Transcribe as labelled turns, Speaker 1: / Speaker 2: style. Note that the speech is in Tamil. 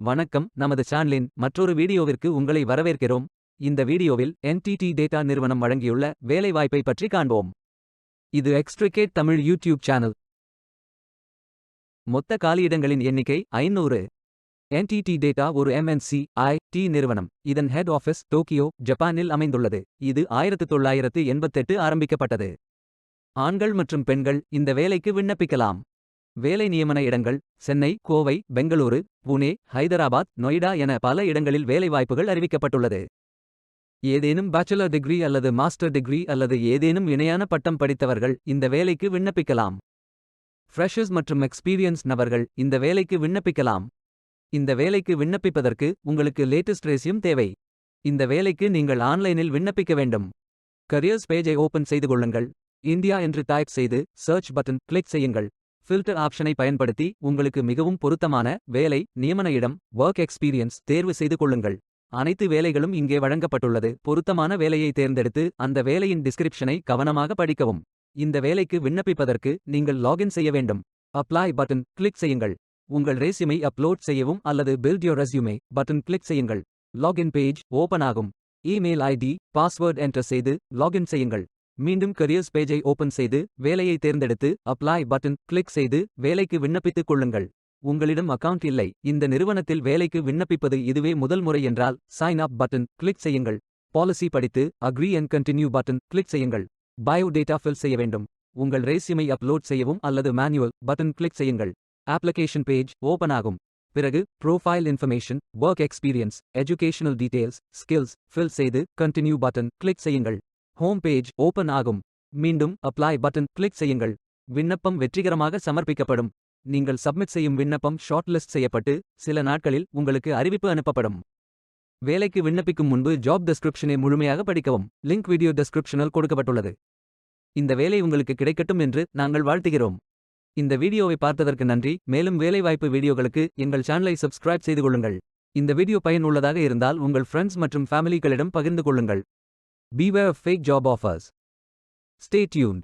Speaker 1: வணக்கம், நமது சேனலின் மற்றொரு வீடியோவிற்கு உங்களை வரவேற்கிறோம். இந்த வீடியோவில் NTT டேட்டா நிறுவனம் வழங்கியுள்ள வேலைவாய்ப்பை பற்றி காண்போம். இது எக்ஸ்ட்ரிகேட் தமிழ் யூடியூப் சேனல். மொத்த காலியிடங்களின் எண்ணிக்கை 500. NTT டேட்டா ஒரு MNC IT நிறுவனம். இதன் ஹெட் ஆஃபீஸ் டோக்கியோ, ஜப்பானில் அமைந்துள்ளது. இது 1988 ஆரம்பிக்கப்பட்டது. ஆண்கள் மற்றும் பெண்கள் இந்த வேலைக்கு விண்ணப்பிக்கலாம். வேலை நியமன இடங்கள் சென்னை, கோவை, பெங்களூரு, புனே, ஹைதராபாத், நொய்டா என பல இடங்களில் வேலைவாய்ப்புகள் அறிவிக்கப்பட்டுள்ளது. ஏதேனும் பேச்சுலர் டிகிரி அல்லது மாஸ்டர் டிகிரி அல்லது ஏதேனும் இணையான பட்டம் படித்தவர்கள் இந்த வேலைக்கு விண்ணப்பிக்கலாம். ஃப்ரெஷர்ஸ் மற்றும் எக்ஸ்பீரியன்ஸ் நபர்கள் இந்த வேலைக்கு விண்ணப்பிக்கலாம். இந்த வேலைக்கு விண்ணப்பிப்பதற்கு உங்களுக்கு லேட்டஸ்ட் ரெஸ்யூம் தேவை. இந்த வேலைக்கு நீங்கள் ஆன்லைனில் விண்ணப்பிக்க வேண்டும். கரியர்ஸ் பேஜை ஓபன் செய்து கொள்ளுங்கள். இந்தியா என்று டைப் செய்து சர்ச் பட்டன் கிளிக் செய்யுங்கள். ஃபில்டர் ஆப்ஷனை பயன்படுத்தி உங்களுக்கு மிகவும் பொருத்தமான வேலை, நியமன இடம், ஒர்க் எக்ஸ்பீரியன்ஸ் தேர்வு செய்து கொள்ளுங்கள். அனைத்து வேலைகளும் இங்கே வழங்கப்பட்டுள்ளது. பொருத்தமான வேலையை தேர்ந்தெடுத்து அந்த வேலையின் டிஸ்கிரிப்ஷனை கவனமாக படிக்கவும். இந்த வேலைக்கு விண்ணப்பிப்பதற்கு நீங்கள் லாகின் செய்ய வேண்டும். அப்ளை பட்டன் கிளிக் செய்யுங்கள். உங்கள் ரெஸ்யூமை அப்லோட் செய்யவும் அல்லது build your resume button click செய்யுங்கள். லாகின் பேஜ் ஓபன் ஆகும். இமெயில் ஐடி, பாஸ்வேர்ட் என்டர் செய்து லாகின் செய்யுங்கள். மீண்டும் கரியர்ஸ் பேஜை ஓபன் செய்து வேலையை தேர்ந்தெடுத்து அப்ளை பட்டன் கிளிக் செய்து வேலைக்கு விண்ணப்பித்துக் கொள்ளுங்கள். உங்களிடம் அக்கவுண்ட் இல்லை, இந்த நிறுவனத்தில் வேலைக்கு விண்ணப்பிப்பது இதுவே முதல் முறை என்றால் சைன் அப் பட்டன் கிளிக் செய்யுங்கள். பாலிசி படித்து agree and continue button click செய்யுங்கள். பயோ டேட்டா ஃபில் செய்ய வேண்டும். உங்கள் ரெஸ்யூமை அப்லோட் செய்யவும் அல்லது மேனுவல் பட்டன் கிளிக் செய்யுங்கள். அப்ளிகேஷன் பேஜ் ஓபன் ஆகும். பிறகு profile information, work experience, educational details, skills fill செய்து கண்டினியூ பட்டன் கிளிக் செய்யுங்கள். ஹோம் பேஜ் ஓபன் ஆகும். மீண்டும் அப்ளை பட்டன் கிளிக் செய்யுங்கள். விண்ணப்பம் வெற்றிகரமாக சமர்ப்பிக்கப்படும். நீங்கள் சப்மிட் செய்யும் விண்ணப்பம் ஷார்ட் லிஸ்ட் செய்யப்பட்டு சில நாட்களில் உங்களுக்கு அறிவிப்பு அனுப்பப்படும். வேலைக்கு விண்ணப்பிக்கும் முன்பு ஜாப் டெஸ்கிரிப்ஷனை முழுமையாக படிக்கவும். லிங்க் வீடியோ டெஸ்கிரிப்ஷனில் கொடுக்கப்பட்டுள்ளது. இந்த வேலை உங்களுக்கு கிடைக்கட்டும் என்று நாங்கள் வாழ்த்துகிறோம். இந்த வீடியோவை பார்த்ததற்கு நன்றி. மேலும் வேலைவாய்ப்பு வீடியோகளுக்கு எங்கள் சேனலை சப்ஸ்கிரைப் செய்து கொள்ளுங்கள். இந்த வீடியோ பயனுள்ளதாக இருந்தால் உங்கள் ஃப்ரெண்ட்ஸ் மற்றும் ஃபேமிலிகளிடம் பகிர்ந்து கொள்ளுங்கள். Beware of fake job offers. Stay tuned.